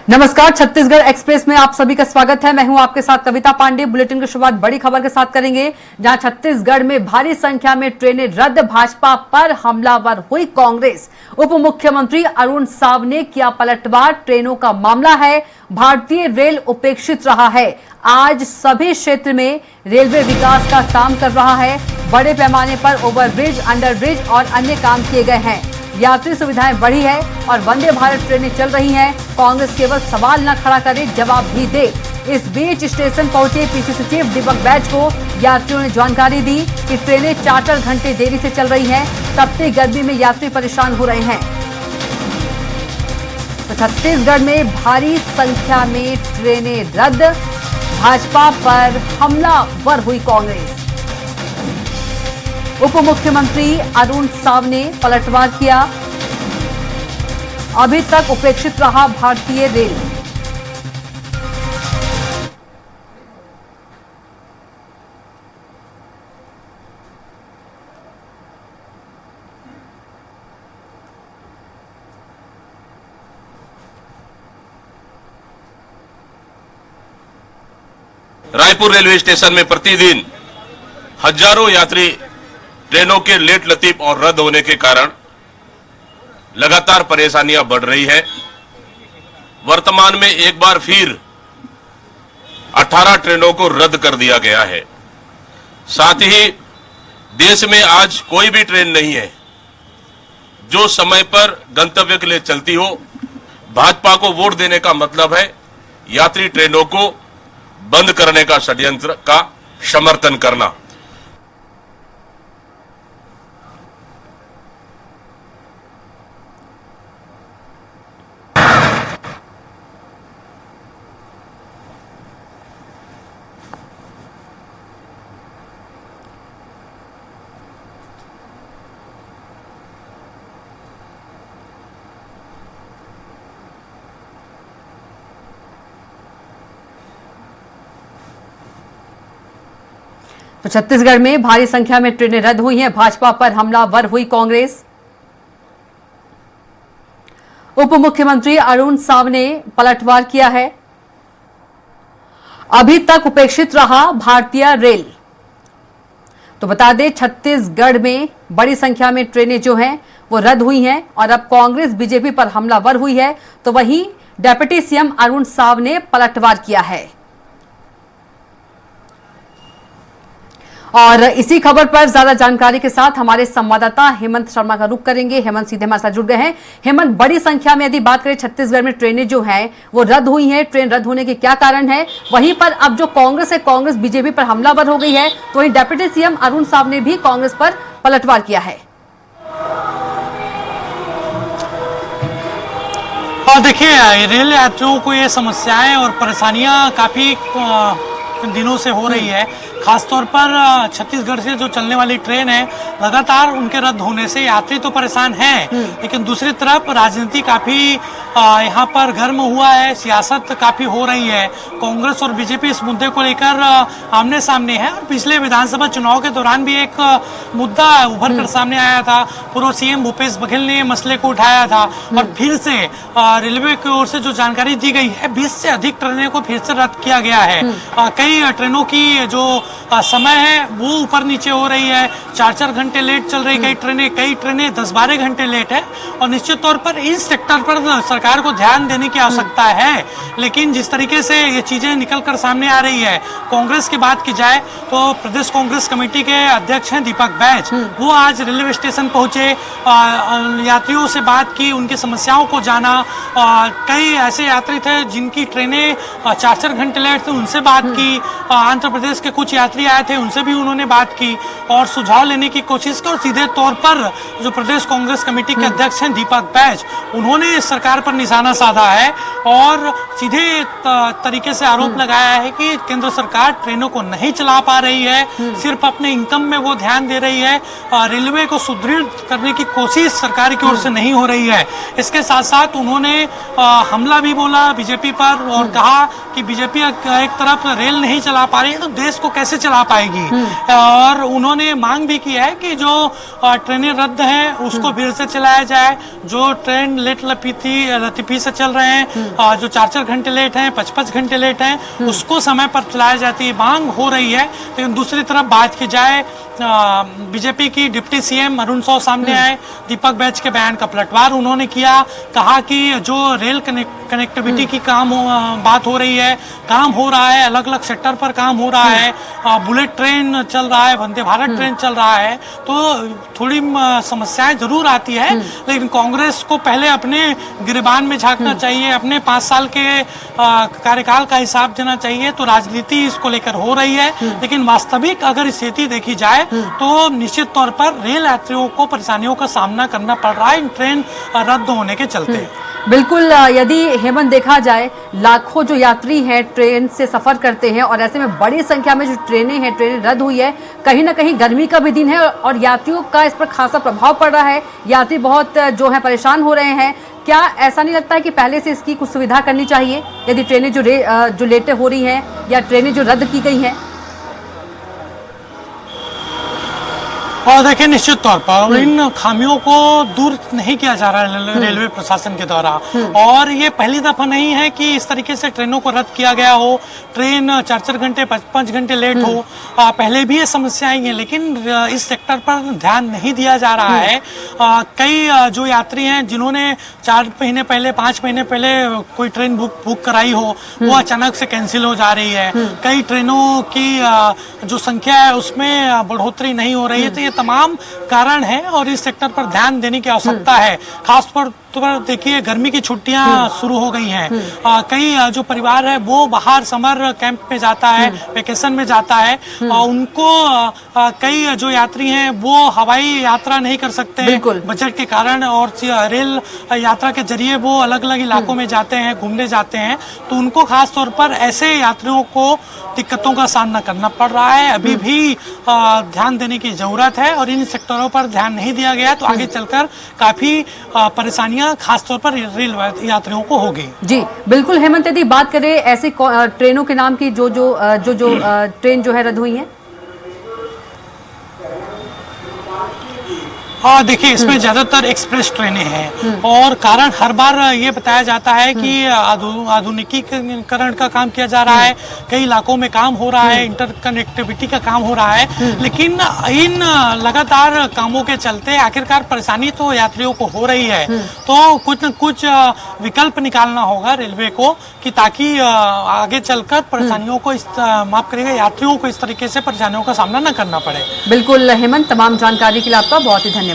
नमस्कार, छत्तीसगढ़ एक्सप्रेस में आप सभी का स्वागत है। मैं हूं आपके साथ कविता पांडे। बुलेटिन की शुरुआत बड़ी खबर के साथ करेंगे, जहां छत्तीसगढ़ में भारी संख्या में ट्रेनें रद्द, भाजपा पर हमलावर हुई कांग्रेस। उप मुख्यमंत्री अरुण साव ने किया पलटवार, ट्रेनों का मामला है, भारतीय रेल उपेक्षित रहा है। आज सभी क्षेत्र में रेलवे विकास का काम कर रहा है। बड़े पैमाने पर ओवरब्रिज, अंडरब्रिज और अन्य काम किए गए हैं। यात्री सुविधाएं बढ़ी है और वंदे भारत ट्रेनें चल रही हैं। कांग्रेस केवल सवाल न खड़ा करे, जवाब भी दे। इस बीच स्टेशन पहुंचे पीसीसी चीफ दीपक बैज को यात्रियों ने जानकारी दी कि ट्रेनें 4 घंटे देरी से चल रही हैं। तपती गर्मी में यात्री परेशान हो रहे हैं। तो छत्तीसगढ़ में भारी संख्या में ट्रेनें रद्द, भाजपा पर हमलावर हुई कांग्रेस। उप मुख्यमंत्री अरुण साव ने पलटवार किया, अभी तक उपेक्षित रहा भारतीय रेल। रायपुर रेलवे स्टेशन में प्रतिदिन हजारों यात्री ट्रेनों के लेट लतीफ और रद्द होने के कारण लगातार परेशानियां बढ़ रही है। वर्तमान में एक बार फिर 18 ट्रेनों को रद्द कर दिया गया है। साथ ही देश में आज कोई भी ट्रेन नहीं है जो समय पर गंतव्य के लिए चलती हो। भाजपा को वोट देने का मतलब है यात्री ट्रेनों को बंद करने का षड्यंत्र का समर्थन करना। तो छत्तीसगढ़ में भारी संख्या में ट्रेनें रद्द हुई हैं, भाजपा पर हमलावर हुई कांग्रेस। उप मुख्यमंत्री अरुण साव ने पलटवार किया है, अभी तक उपेक्षित रहा भारतीय रेल। तो बता दें, छत्तीसगढ़ में बड़ी संख्या में ट्रेनें जो हैं वो रद्द हुई हैं और अब कांग्रेस बीजेपी पर हमलावर हुई है। तो वहीं डेप्यूटी सीएम अरुण साव ने पलटवार किया है। और इसी खबर पर ज्यादा जानकारी के साथ हमारे संवाददाता हेमंत शर्मा का रुख करेंगे। हेमंत सीधे हमारे साथ जुड़ गए हैं। हेमंत, बड़ी संख्या में यदि बात करें छत्तीसगढ़ में ट्रेनें जो हैं वो रद्द हुई हैं, ट्रेन रद्द होने के क्या कारण है? वहीं पर अब जो कांग्रेस है, कांग्रेस बीजेपी पर हमलावर हो गई है, तो वहीं डेप्यूटी सीएम अरुण साव ने भी कांग्रेस पर पलटवार किया है। और देखिए, रेल यात्रियों को ये समस्याएं और परेशानियां काफी दिनों से हो रही है। खासतौर पर छत्तीसगढ़ से जो चलने वाली ट्रेन है, लगातार उनके रद्द होने से यात्री तो परेशान हैं, लेकिन दूसरी तरफ राजनीति काफी यहाँ पर गर्म हुआ है, सियासत काफी हो रही है। कांग्रेस और बीजेपी इस मुद्दे को लेकर आमने सामने है और पिछले विधानसभा चुनाव के दौरान भी एक मुद्दा उभर कर सामने आया था। पूर्व सीएम भूपेश बघेल ने मसले को उठाया था और फिर से रेलवे की ओर से जो जानकारी दी गई है, 20 से अधिक ट्रेनों को फिर से रद्द किया गया है। कई ट्रेनों की जो समय है वो ऊपर नीचे हो रही है, 4-4 घंटे लेट चल रही कई ट्रेनें 10-12 घंटे लेट है। और निश्चित तौर पर इस सेक्टर पर सरकार को ध्यान देने की आवश्यकता है। लेकिन जिस तरीके से ये चीजें निकल कर सामने आ रही है, कांग्रेस की बात की जाए तो प्रदेश कांग्रेस कमेटी के अध्यक्ष हैं दीपक बैज, वो आज रेलवे स्टेशन पहुंचे, यात्रियों से बात की, उनकी समस्याओं को जाना। कई ऐसे यात्री थे जिनकी ट्रेनें 4-4 घंटे लेट थे, उनसे बात की। आंध्र प्रदेश के कुछ यात्री आए थे, उनसे भी उन्होंने बात की और सुझाव लेने की कोशिश की। और सीधे तौर पर जो प्रदेश कांग्रेस कमेटी के अध्यक्ष हैं दीपक बैज, उन्होंने सरकार पर निशाना साधा है और सीधे तरीके से आरोप लगाया है कि केंद्र सरकार ट्रेनों को नहीं चला पा रही है, सिर्फ अपने इनकम में वो ध्यान दे रही है। रेलवे को सुदृढ़ करने की कोशिश सरकार की ओर से नहीं हो रही है। इसके साथ साथ उन्होंने हमला भी बोला बीजेपी पर और कहा कि बीजेपी एक तरफ रेल नहीं चला चला पा रही है तो देश को कैसे चला पाएगी। और उन्होंने मांग भी की है कि जो ट्रेनें रद्द हैं उसको भीड़ से चलाया जाए, जो ट्रेन लेट लतीफी से चल रहे हैं, जो 4-4 घंटे लेट हैं, 5-5 घंटे लेट हैं, उसको समय पर चलाया जाती है, मांग हो रही है। लेकिन दूसरी तरफ बात की जाए, बीजेपी की डिप्टी सीएम अरुण साव सामने आए, दीपक बैच के बयान का पलटवार उन्होंने किया, कहा कि जो रेल कनेक्टिविटी की बात हो रही है, काम हो रहा है, अलग अलग सेक्टर पर काम हो रहा है, बुलेट ट्रेन चल रहा है, वंदे भारत ट्रेन चल रहा है, तो थोड़ी समस्याएं जरूर आती है। लेकिन कांग्रेस को पहले अपने गिरबान में झांकना चाहिए, अपने 5 साल के कार्यकाल का हिसाब देना चाहिए। तो राजनीति इसको लेकर हो रही है, लेकिन वास्तविक अगर स्थिति देखी जाए तो निश्चित तौर पर रेल यात्रियों को परेशानियों का सामना करना पड़ रहा है इन ट्रेन रद्द होने के चलते। बिल्कुल, यदि हेमंत देखा जाए, लाखों जो यात्री हैं ट्रेन से सफर करते हैं और ऐसे में बड़ी संख्या में जो ट्रेनें रद्द हुई है, कहीं ना कहीं गर्मी का भी दिन है और यात्रियों का इस पर खासा प्रभाव पड़ रहा है। यात्री बहुत जो है परेशान हो रहे हैं। क्या ऐसा नहीं लगता है कि पहले से इसकी कुछ सुविधा करनी चाहिए, यदि ट्रेनें जो लेटें हो रही हैं या ट्रेनें जो रद्द की गई हैं? और देखिए, निश्चित तौर पर इन खामियों को दूर नहीं किया जा रहा है रेलवे प्रशासन के द्वारा। और ये पहली दफा नहीं है कि इस तरीके से ट्रेनों को रद्द किया गया हो, ट्रेन 4-4 घंटे 5-5 घंटे लेट हो। पहले भी ये समस्या आई है, लेकिन इस सेक्टर पर ध्यान नहीं दिया जा रहा है। कई जो यात्री हैं जिन्होंने 4 महीने पहले 5 महीने पहले कोई ट्रेन बुक कराई हो, वो अचानक से कैंसिल हो जा रही है। कई ट्रेनों की जो संख्या है उसमें बढ़ोतरी नहीं हो रही है। तो ये तमाम कारण है और इस सेक्टर पर ध्यान देने की आवश्यकता है। खास पर देखिए, गर्मी की छुट्टियां शुरू हो गई हैं। कई जो परिवार है वो बाहर समर कैंप में जाता है, वेकेशन में जाता है। उनको कई जो यात्री हैं वो हवाई यात्रा नहीं कर सकते बजट के कारण, और रेल यात्रा के जरिए वो अलग अलग इलाकों में जाते हैं, घूमने जाते हैं। तो उनको खास तौर पर ऐसे यात्रियों को दिक्कतों का सामना करना पड़ रहा है। अभी भी ध्यान देने की जरूरत है और इन सेक्टरों पर ध्यान नहीं दिया गया तो आगे चलकर काफी परेशानियां खासतौर पर रेल यात्रियों को होगी। जी बिल्कुल हेमंत, यदि बात करें ऐसी ट्रेनों के नाम की जो ट्रेन जो है रद्द हुई है। हाँ, देखिए, इसमें ज्यादातर एक्सप्रेस ट्रेनें हैं और कारण हर बार ये बताया जाता है कि आधुनिकीकरण का काम किया जा रहा है, कई इलाकों में काम हो रहा है, इंटरकनेक्टिविटी का काम हो रहा है। लेकिन इन लगातार कामों के चलते आखिरकार परेशानी तो यात्रियों को हो रही है। तो कुछ न कुछ विकल्प निकालना होगा रेलवे को कि ताकि आगे चलकर परेशानियों को माफ करिएगा, यात्रियों को इस तरीके से परेशानियों का सामना न करना पड़े। बिल्कुल हेमंत, तमाम जानकारी के लिए आपका बहुत ही धन्यवाद।